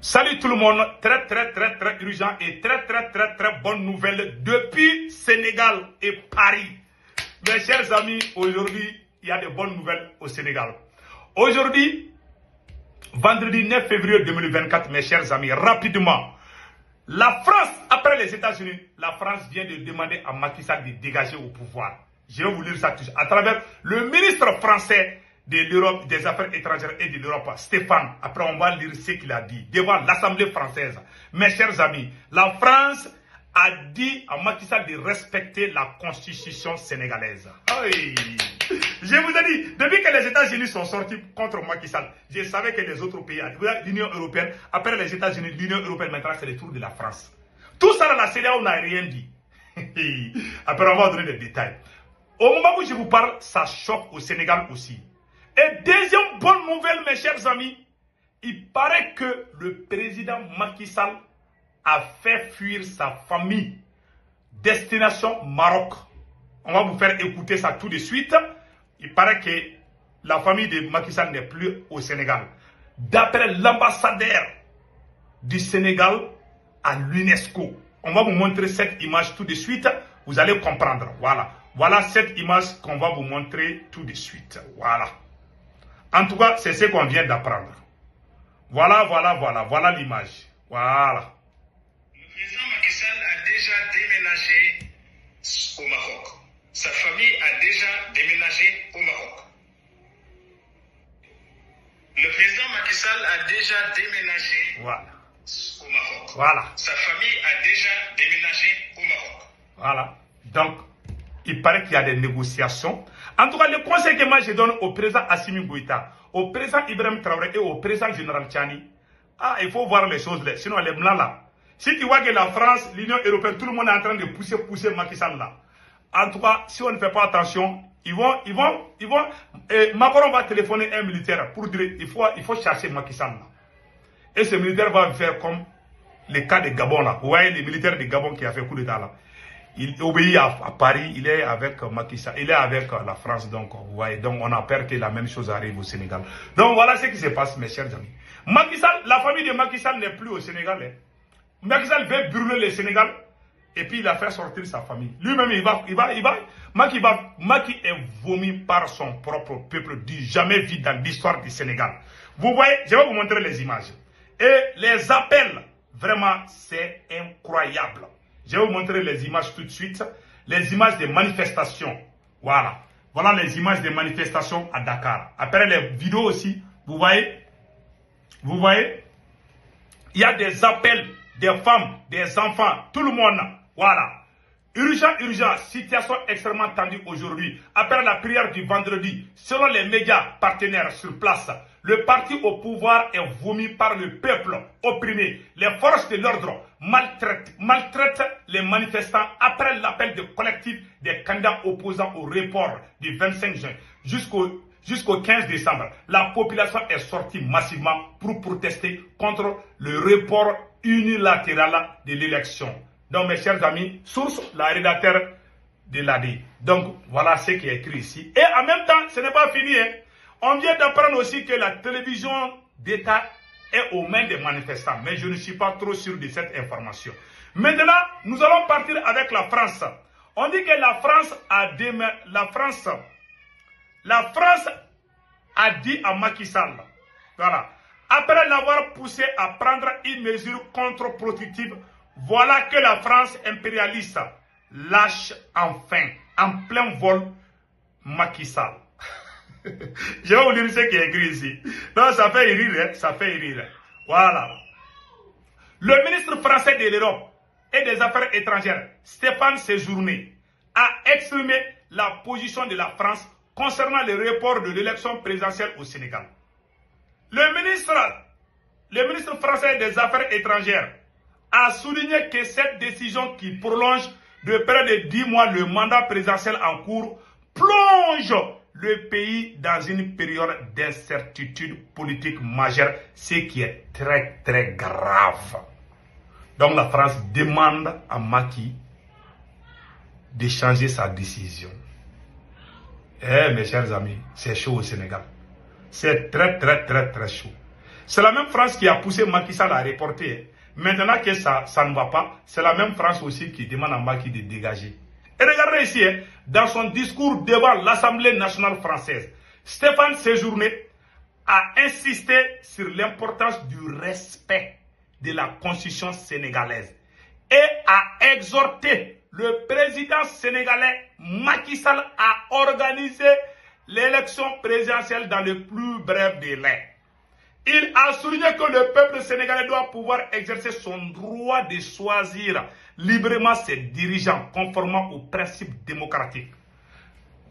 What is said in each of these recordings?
Salut tout le monde, très urgent et très bonne nouvelle depuis Sénégal et Paris. Mes chers amis, aujourd'hui, il y a de bonnes nouvelles au Sénégal. Aujourd'hui, vendredi 9 février 2024, mes chers amis, rapidement, la France, après les États-Unis, la France vient de demander à Macky Sall de dégager au pouvoir. Je vais vous lire ça à travers le ministre français de l'Europe, des Affaires étrangères et de l'Europe, Stéphane. Après, on va lire ce qu'il a dit devant l'Assemblée française. Mes chers amis, la France a dit à Macky Sall de respecter la constitution sénégalaise. Aïe. Je vous ai dit, depuis que les États-Unis sont sortis contre Macky Sall, je savais que les autres pays, l'Union européenne, après les États-Unis, l'Union européenne, maintenant c'est le tour de la France. Tout ça, la CEDEAO n'a rien dit. Après, on va donner des détails. Au moment où je vous parle, ça choque au Sénégal aussi. Et deuxième bonne nouvelle, mes chers amis, il paraît que le président Macky Sall a fait fuir sa famille. Destination Maroc. On va vous faire écouter ça tout de suite. Il paraît que la famille de Macky Sall n'est plus au Sénégal. D'après l'ambassadeur du Sénégal à l'UNESCO. On va vous montrer cette image tout de suite. Vous allez comprendre. Voilà. Voilà cette image qu'on va vous montrer tout de suite. Voilà. En tout cas, c'est ce qu'on vient d'apprendre. Voilà l'image. Voilà. Le président Macky Sall a déjà déménagé au Maroc. Sa famille a déjà déménagé au Maroc. Le président Macky Sall a déjà déménagé au Maroc. Voilà. Sa famille a déjà déménagé au Maroc. Voilà. Donc, il paraît qu'il y a des négociations. En tout cas, le conseil que moi je donne au président Assimi Goïta, au président Ibrahim Traoré et au président général Tchani, il faut voir les choses là. Sinon, les blancs là. Si tu vois que la France, l'Union européenne, tout le monde est en train de pousser Macky Sall là. En tout cas, si on ne fait pas attention, Macron va téléphoner un militaire pour dire il faut chercher Macky Sall là. Et ce militaire va faire comme le cas de Gabon là. Vous voyez, les militaires de Gabon qui a fait coup d'état là. Il obéit à Paris, il est avec Macky Sall, il est avec la France, donc vous voyez, donc on a peur que la même chose arrive au Sénégal. Donc voilà ce qui se passe, mes chers amis. Macky Sall, la famille de Macky Sall n'est plus au Sénégal. Hein. Macky Sall veut brûler le Sénégal et puis il a fait sortir sa famille. Lui-même, Macky est vomi par son propre peuple, du jamais vu dans l'histoire du Sénégal. Vous voyez, je vais vous montrer les images. Et les appels, vraiment, c'est incroyable. Je vais vous montrer les images tout de suite. Les images des manifestations. Voilà. Voilà les images des manifestations à Dakar. Après les vidéos aussi, vous voyez. Vous voyez. Il y a des appels des femmes, des enfants, tout le monde. Voilà. Urgent. Situation extrêmement tendue aujourd'hui. Après la prière du vendredi, selon les médias partenaires sur place, le parti au pouvoir est vomi par le peuple opprimé. Les forces de l'ordre maltraitent les manifestants après l'appel de collectif des candidats opposants au report du 25 juin jusqu'au 15 décembre. La population est sortie massivement pour protester contre le report unilatéral de l'élection. Donc mes chers amis, source, la rédacteur de l'AD. Donc voilà ce qui est écrit ici. Et en même temps, ce n'est pas fini. Hein. On vient d'apprendre aussi que la télévision d'État est aux mains des manifestants. Mais je ne suis pas trop sûr de cette information. Maintenant, nous allons partir avec la France. On dit que la France a dit à Macky Sall, voilà, après l'avoir poussé à prendre une mesure contre-productive, voilà que la France impérialiste lâche enfin, en plein vol, Macky Sall. Je vais vous lire ce qui est écrit ici. Non, ça fait rire, hein? Ça fait rire. Voilà. Le ministre français de l'Europe et des Affaires étrangères, Stéphane Séjourné, a exprimé la position de la France concernant le report de l'élection présidentielle au Sénégal. Le ministre français des Affaires étrangères a souligné que cette décision qui prolonge de près de 10 mois le mandat présidentiel en cours plonge le pays dans une période d'incertitude politique majeure, ce qui est très grave. Donc la France demande à Macky de changer sa décision. Eh mes chers amis, c'est chaud au Sénégal. C'est très chaud. C'est la même France qui a poussé Macky Sall à reporter. Maintenant que ça ne va pas, c'est la même France aussi qui demande à Macky de dégager. Et regardez ici, dans son discours devant l'Assemblée nationale française, Stéphane Séjourné a insisté sur l'importance du respect de la constitution sénégalaise et a exhorté le président sénégalais Macky Sall à organiser l'élection présidentielle dans le plus bref délai. Il a souligné que le peuple sénégalais doit pouvoir exercer son droit de choisir librement ses dirigeants conformément aux principes démocratiques.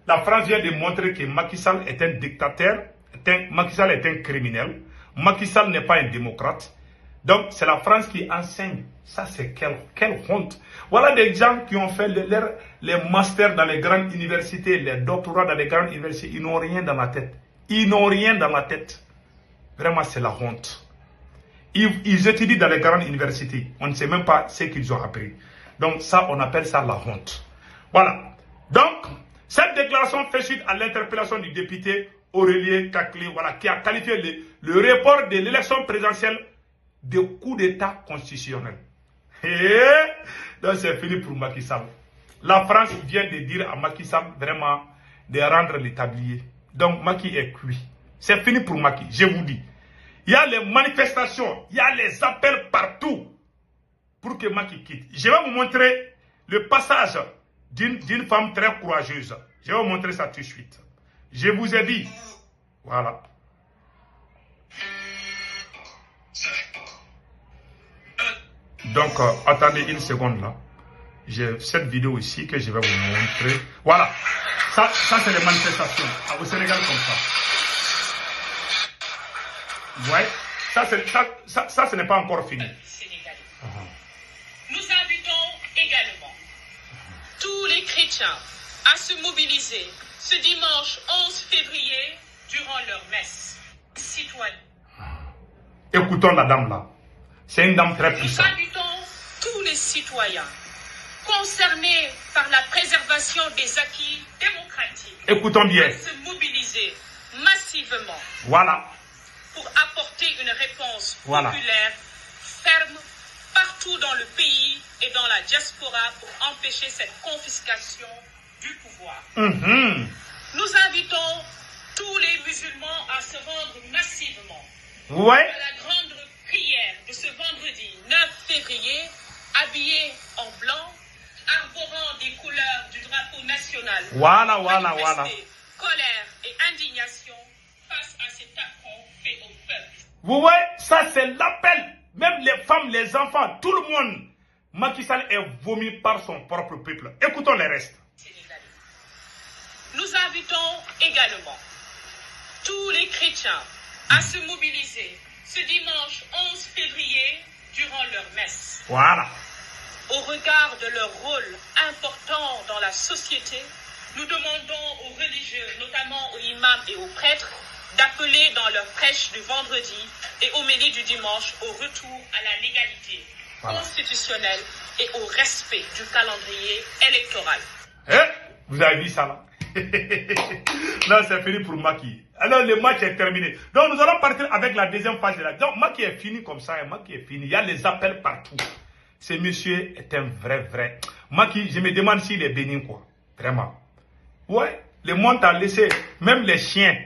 La France vient de montrer que Macky Sall est un dictateur, Macky Sall est un criminel, Macky Sall n'est pas un démocrate. Donc c'est la France qui enseigne. Ça c'est quelle honte. Voilà des gens qui ont fait les masters dans les grandes universités, les doctorats dans les grandes universités. Ils n'ont rien dans la tête. Ils n'ont rien dans la tête. Vraiment c'est la honte. Ils étudient dans les grandes universités. On ne sait même pas ce qu'ils ont appris. Donc ça, on appelle ça la honte. Voilà. Donc, cette déclaration fait suite à l'interpellation du député Aurélien Kakli, voilà, qui a qualifié le report de l'élection présidentielle de coup d'État constitutionnel. Et donc c'est fini pour Macky Sall. La France vient de dire à Macky Sall vraiment de rendre le tablier. Donc Macky est cuit. C'est fini pour Macky, je vous dis. Il y a les manifestations, il y a les appels partout pour que Macky quitte. Je vais vous montrer le passage d'une femme très courageuse. Je vais vous montrer ça tout de suite. Je vous ai dit. Voilà. Donc, attendez une seconde là. J'ai cette vidéo ici que je vais vous montrer. Voilà. Ça c'est les manifestations au Sénégal comme ça. Ouais. Ça, ce n'est pas encore fini. Nous invitons également tous les chrétiens à se mobiliser ce dimanche 11 février durant leur messe citoyenne. Écoutons la dame là. C'est une dame très puissante. Nous invitons tous les citoyens concernés par la préservation des acquis démocratiques Écoutons bien. à se mobiliser massivement. Voilà. Pour apporter une réponse populaire, ferme, partout dans le pays et dans la diaspora pour empêcher cette confiscation du pouvoir. Nous invitons tous les musulmans à se rendre massivement à la grande prière de ce vendredi 9 février, habillés en blanc, arborant des couleurs du drapeau national. Voilà. Colère et indignation face à cet affront fait au peuple. Vous voyez, ça c'est l'appel. Même les femmes, les enfants, tout le monde. Macky Sall est vomi par son propre peuple. Écoutons les restes. Nous invitons également tous les chrétiens à se mobiliser ce dimanche 11 février durant leur messe. Voilà. Au regard de leur rôle important dans la société, nous demandons aux religieux, notamment aux imams et aux prêtres, d'appeler dans leur prêche du vendredi et homélie du dimanche au retour à la légalité constitutionnelle et au respect du calendrier électoral. Vous avez dit ça là. Non, c'est fini pour Macky. Alors le match est terminé. Donc nous allons partir avec la deuxième phase de la. Donc Macky est fini comme ça. Macky est fini. Il y a les appels partout. Ce monsieur est un vrai. Macky, je me demande s'il est bénin quoi. Vraiment. Ouais, le monde t'a laissé. Même les chiens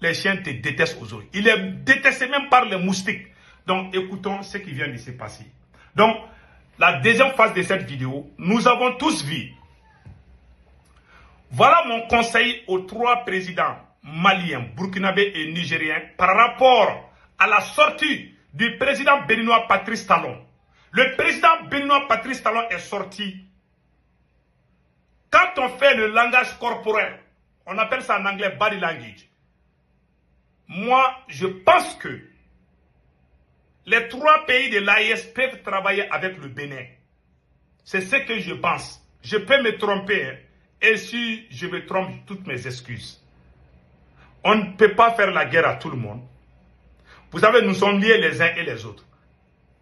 te détestent aujourd'hui. Il est détesté même par les moustiques. Donc écoutons ce qui vient de se passer. Donc la deuxième phase de cette vidéo, nous avons tous vu. Voilà mon conseil aux trois présidents maliens, burkinabés et nigériens par rapport à la sortie du président béninois Patrice Talon. Le président béninois Patrice Talon est sorti. Quand on fait le langage corporel, on appelle ça en anglais body language. Moi, je pense que les trois pays de l'AES peuvent travailler avec le Bénin. C'est ce que je pense. Je peux me tromper. Hein. Et si je me trompe, toutes mes excuses. On ne peut pas faire la guerre à tout le monde. Vous savez, nous sommes liés les uns et les autres.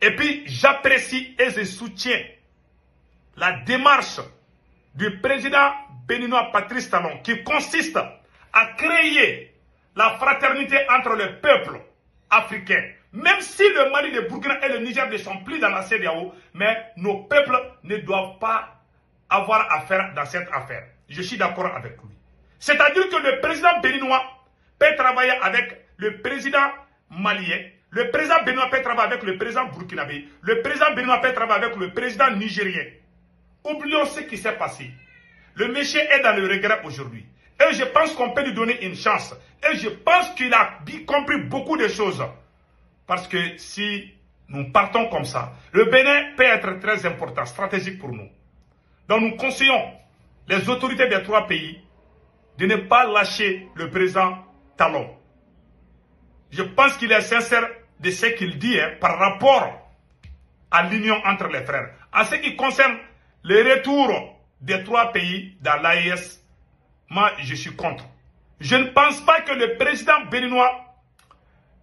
Et puis, j'apprécie et je soutiens la démarche du président béninois Patrice Talon qui consiste à créer la fraternité entre les peuples africains Même si le Mali, le Burkina et le Niger ne sont plus dans la CEDEAO, mais nos peuples ne doivent pas avoir affaire dans cette affaire. Je suis d'accord avec lui. C'est-à-dire que le président béninois peut travailler avec le président malien, le président béninois peut travailler avec le président burkinabé, le président béninois peut travailler avec le président nigérien. Oublions ce qui s'est passé. Le monsieur est dans le regret aujourd'hui. Et je pense qu'on peut lui donner une chance. Et je pense qu'il a compris beaucoup de choses. Parce que si nous partons comme ça, le Bénin peut être très important, stratégique pour nous. Donc nous conseillons les autorités des 3 pays de ne pas lâcher le président Talon. Je pense qu'il est sincère de ce qu'il dit par rapport à l'union entre les frères. En ce qui concerne le retour des 3 pays dans l'AES, moi je suis contre. Je ne pense pas que le président béninois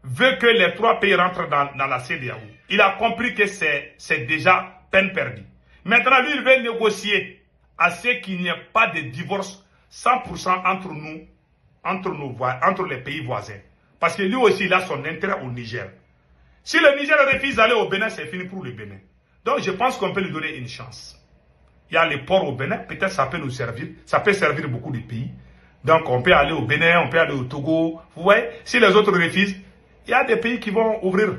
veut que les 3 pays rentrent dans la CEDEAO. Il a compris que c'est déjà peine perdue. Maintenant, lui, il veut négocier à ce qu'il n'y ait pas de divorce 100% entre nous, entre les pays voisins. Parce que lui aussi, il a son intérêt au Niger. Si le Niger refuse d'aller au Bénin, c'est fini pour le Bénin. Donc, je pense qu'on peut lui donner une chance. Il y a les ports au Bénin, peut-être ça peut nous servir. Ça peut servir beaucoup de pays. Donc, on peut aller au Bénin, on peut aller au Togo. Vous voyez, si les autres refusent, il y a des pays qui vont ouvrir.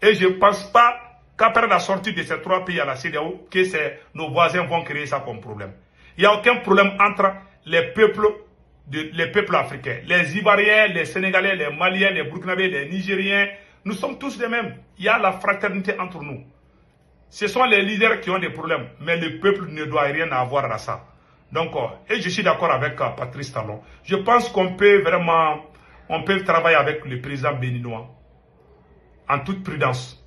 Et je ne pense pas qu'après la sortie de ces 3 pays à la CEDEAO, que nos voisins vont créer ça comme problème. Il n'y a aucun problème entre les peuples africains. Les Ivoiriens, les Sénégalais, les Maliens, les Burkinabés, les Nigériens. Nous sommes tous les mêmes. Il y a la fraternité entre nous. Ce sont les leaders qui ont des problèmes. Mais le peuple ne doit rien avoir à ça. Donc, et je suis d'accord avec Patrice Talon. Je pense qu'on peut vraiment, travailler avec le président béninois en toute prudence.